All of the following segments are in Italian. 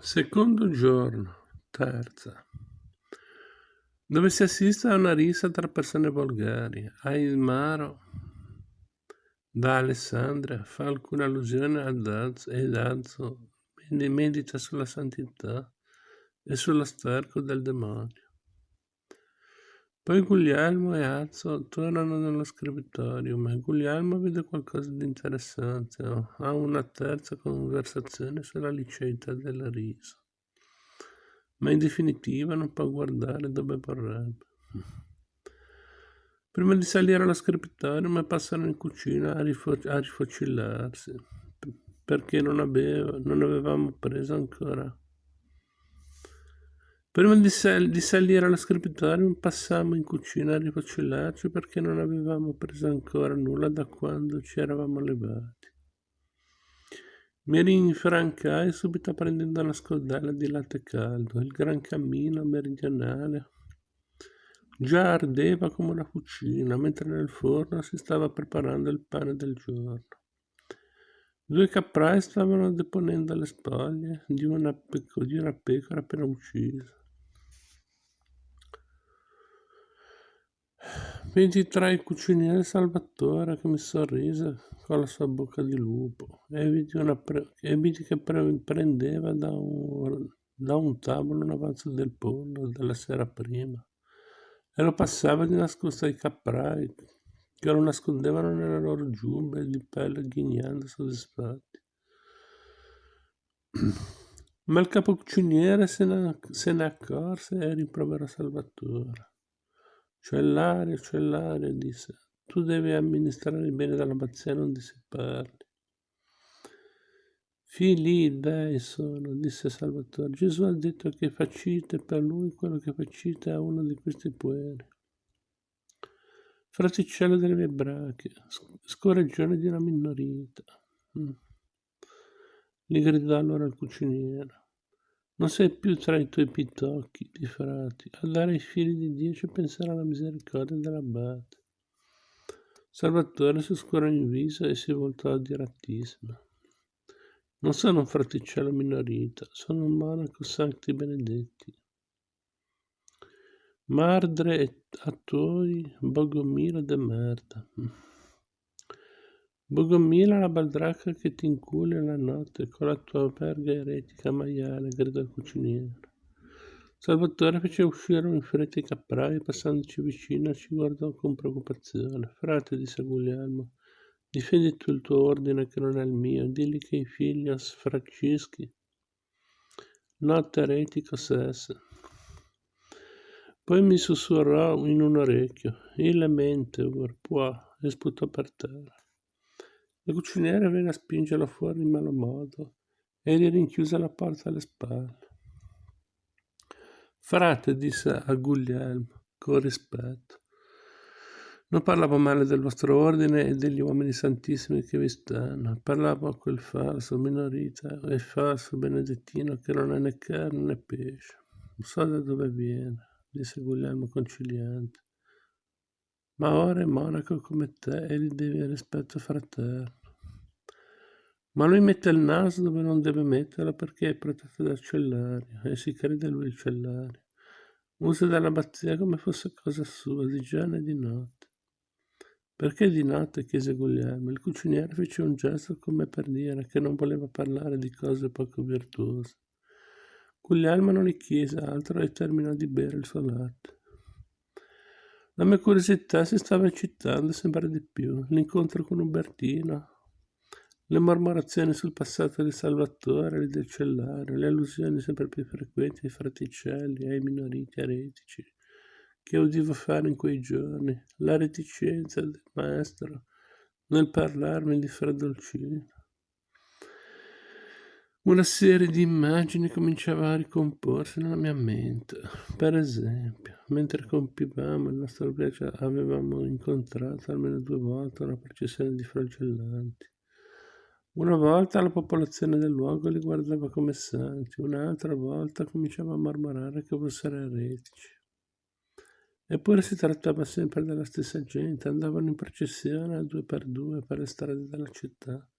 Secondo giorno, terza, dove si assiste a una rissa tra persone volgari. A Ismaro, da Alessandria, fa alcune allusioni a Dazzo e Dazzo medita sulla santità e sullo sterco del demonio. Poi Guglielmo e Azzo tornano nello scrittorium e Guglielmo vede qualcosa di interessante. Ha una terza conversazione sulla liceità della risa, ma in definitiva non può guardare dove vorrebbe. Prima di salire allo scrittorium passano in cucina a rifocillarsi, perché non avevamo preso ancora. Prima di salire allo scrittorium passammo in cucina a rifocillarci perché non avevamo preso ancora nulla da quando ci eravamo levati. Mi rinfrancai subito prendendo una scodella di latte caldo. Il gran cammino meridionale già ardeva come una fucina, mentre nel forno si stava preparando il pane del giorno. Due caprai stavano deponendo le spoglie di una pecora appena uccisa. Vidi tra i cucinieri Salvatore che mi sorrise con la sua bocca di lupo e vidi che prendeva da un tavolo un avanzo del pollo della sera prima e lo passava di nascosto ai caprai che lo nascondevano nelle loro giubbe di pelle ghignando soddisfatti. Ma il capocuciniere se ne accorse e rimproverò Salvatore. Cellario, disse, tu devi amministrare il bene dell'abbazia, non dissiparli. Figli dei sono, disse Salvatore. Gesù ha detto che facite per lui quello che facite a uno di questi pueri. Fraticello delle mie brachie, scorreggione di una minorita. Gli gridò allora il cuciniere. Non sei più tra i tuoi pitocchi di frati, a dare ai figli di Dio ci penserà la misericordia dell'abbate. Salvatore si scurò in viso e si voltò a dire attissima. Non sono un fraticello minorita, sono un monaco sancti benedetti. Mardre a tuoi Bogomila de merda. Bogomila la baldracca che ti inculi la notte con la tua verga eretica maiale, gridò il cuciniere. Salvatore fece uscire in fretta i caprai e passandoci vicino ci guardò con preoccupazione. Frate, disse Guglielmo, difendi tu il tuo ordine che non è il mio, digli che i figli sfracischi. Notte eretico sesse. Poi mi sussurrò in un orecchio, il mente, può, e sputò per terra. Il cuciniere venne a spingerlo fuori in malo modo e gli rinchiuse la porta alle spalle. Frate, disse a Guglielmo, con rispetto, non parlavo male del vostro ordine e degli uomini santissimi che vi stanno, parlavo a quel falso minorita e falso benedettino che non è né carne né pesce. Non so da dove viene, disse Guglielmo conciliante, ma ora è monaco come te e gli devi rispetto fraterno. Ma lui mette il naso dove non deve metterlo perché è protetto dal cellario e si crede lui il cellario. Usa dell'abbazia come fosse cosa sua, di giorno e di notte. Perché di notte? Chiese Guglielmo. Il cuciniere fece un gesto come per dire che non voleva parlare di cose poco virtuose. Guglielmo non gli chiese altro e terminò di bere il suo latte. La mia curiosità si stava eccitando sempre di più. L'incontro con Ubertino, le mormorazioni sul passato di Salvatore e del cellario, le allusioni sempre più frequenti ai fraticelli e ai minoriti eretici che udivo fare in quei giorni, la reticenza del maestro nel parlarmi di Fra Dolcino. Una serie di immagini cominciava a ricomporsi nella mia mente. Per esempio, mentre compivamo il nostro viaggio avevamo incontrato almeno 2 volte una processione di flagellanti. Una volta la popolazione del luogo li guardava come santi, un'altra volta cominciava a mormorare che fossero eretici. Eppure si trattava sempre della stessa gente, andavano in processione a 2 per 2 per le strade della città,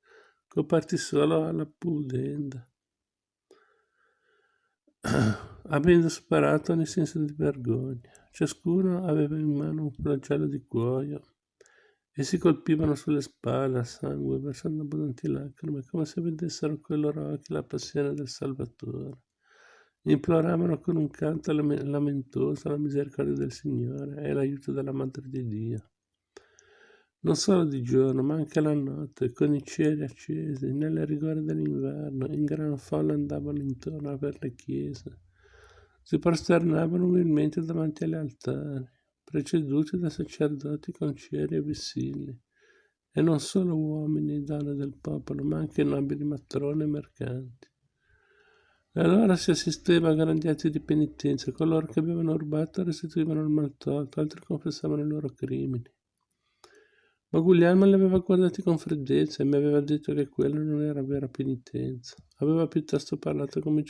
coperti solo alla pudenda. avendo superato ogni senso di vergogna. Ciascuno aveva in mano un flagello di cuoio e si colpivano sulle spalle a sangue, versando abbondanti lacrime, come se vedessero coi loro occhi la passione del Salvatore. Imploravano con un canto lamentoso la misericordia del Signore e l'aiuto della Madre di Dio. Non solo di giorno, ma anche la notte, con i cieli accesi, nelle rigore dell'inverno, in gran folla andavano intorno per le chiese. Si prosternavano umilmente davanti agli altari, preceduti da sacerdoti con ceri e vessilli, e non solo uomini e donne del popolo, ma anche nobili matrone e mercanti. E allora si assisteva a grandi atti di penitenza, coloro che avevano rubato restituivano il maltolto, altri confessavano i loro crimini. Ma Guglielmo li aveva guardati con freddezza e mi aveva detto che quella non era vera penitenza. Aveva piuttosto parlato come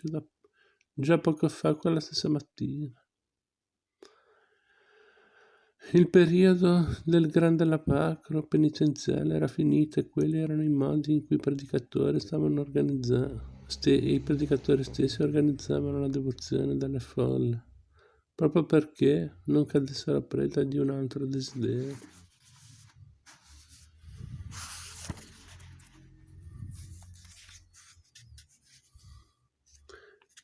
già poco fa, quella stessa mattina. Il periodo del grande lapacro penitenziale era finito e quelli erano i modi in cui i predicatori stavano organizzando. I predicatori stessi organizzavano la devozione delle folle, proprio perché non cadessero preda di un altro desiderio.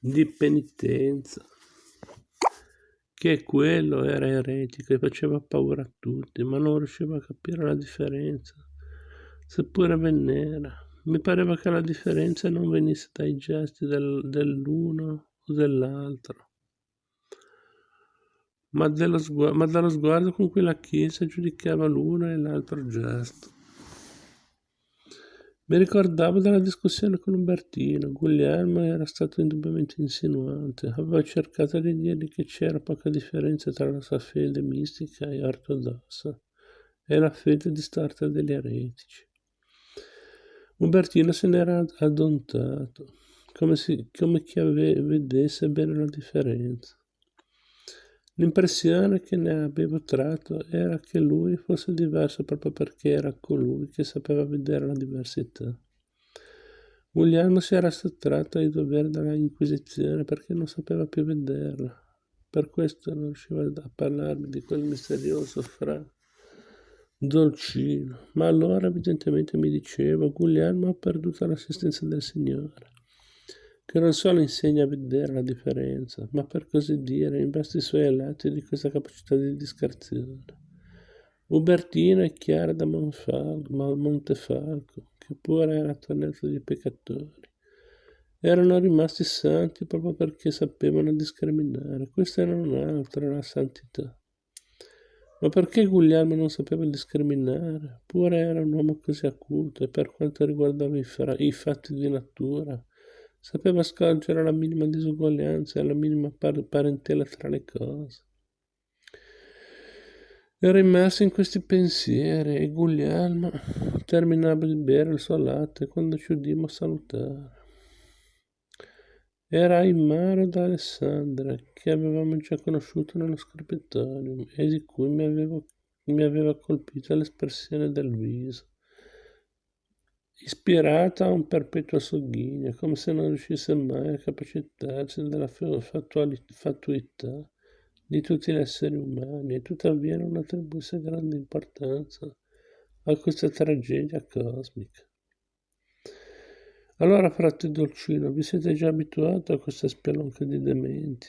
Di penitenza, che quello era eretico e faceva paura a tutti, ma non riuscivo a capire la differenza, seppure vennera. Mi pareva che la differenza non venisse dai gesti dell'uno o dell'altro, ma dallo sguardo con cui la Chiesa giudicava l'uno e l'altro gesto. Mi ricordavo della discussione con Ubertino. Guglielmo era stato indubbiamente insinuante. Aveva cercato di dirgli che c'era poca differenza tra la sua fede mistica e ortodossa e la fede distorta degli eretici. Ubertino se n'era addontato, come chi vedesse bene la differenza. L'impressione che ne avevo tratto era che lui fosse diverso proprio perché era colui che sapeva vedere la diversità. Guglielmo si era sottratto ai doveri della Inquisizione perché non sapeva più vederla. Per questo non riusciva a parlarmi di quel misterioso fra Dolcino. Ma allora evidentemente mi diceva: Guglielmo ha perduto l'assistenza del Signore, che non solo insegna a vedere la differenza, ma per così dire investe i suoi eletti di questa capacità di discrezione. Ubertino è Chiara da Montefalco, che pure era tornato di peccatori. Erano rimasti santi proprio perché sapevano discriminare. Questa era un'altra, la santità. Ma perché Guglielmo non sapeva discriminare? Pure era un uomo così acuto e per quanto riguardava i fatti di natura, sapeva scorgere la minima disuguaglianza e la minima parentela tra le cose. Era immerso in questi pensieri e Guglielmo terminava di bere il suo latte quando ci udimmo salutare. Era Aimaro da Alessandria, che avevamo già conosciuto nello scriptorium e di cui mi aveva colpito l'espressione del viso, ispirata a un perpetuo sogghigno, come se non riuscisse mai a capacitarsi della fatuità di tutti gli esseri umani, e tuttavia non attribuisse grande importanza a questa tragedia cosmica. Allora, frate Dolcino, vi siete già abituato a questa spelonca di dementi?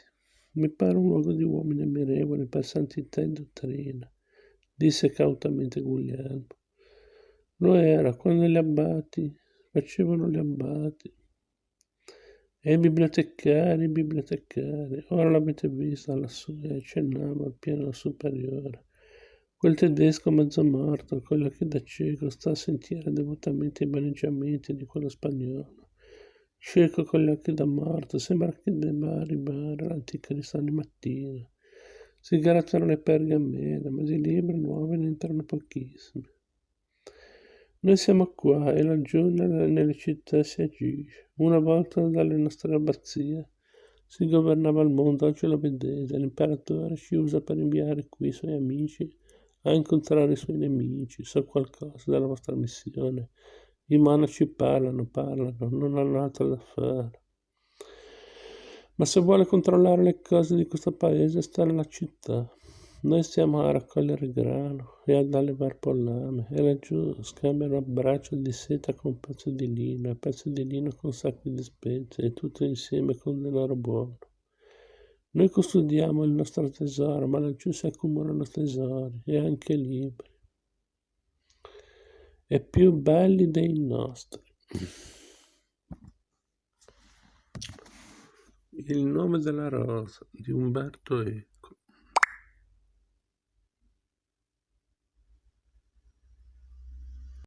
Mi pare un luogo di uomini ammirevoli per santità e dottrina, disse cautamente Guglielmo. Lo era quando gli abbati facevano gli abbati. E i bibliotecari, ora l'avete vista lassù e accennava al piano superiore. Quel tedesco mezzo morto, con gli occhi da cieco, sta a sentire devotamente i maneggiamenti di quello spagnolo. Cieco con gli occhi da morto, sembra che debba arrivare l'anticristo ogni mattina. Si grattano le pergamene, ma di libri nuovi ne entrano pochissimi. Noi siamo qua e laggiù nelle città si agisce. Una volta dalle nostre abbazie si governava il mondo, oggi lo vedete, l'imperatore ci usa per inviare qui i suoi amici a incontrare i suoi nemici. So qualcosa della vostra missione. I monaci parlano, non hanno altro da fare. Ma se vuole controllare le cose di questo paese, sta nella città. Noi stiamo a raccogliere grano e ad allevar pollame, e laggiù scambiano braccia di seta con un pezzo di lino, e pezzo di lino con sacchi di spezie, e tutto insieme con denaro buono. Noi custodiamo il nostro tesoro, ma laggiù si accumulano tesori e anche libri, e più belli dei nostri. Il nome della rosa di Umberto E.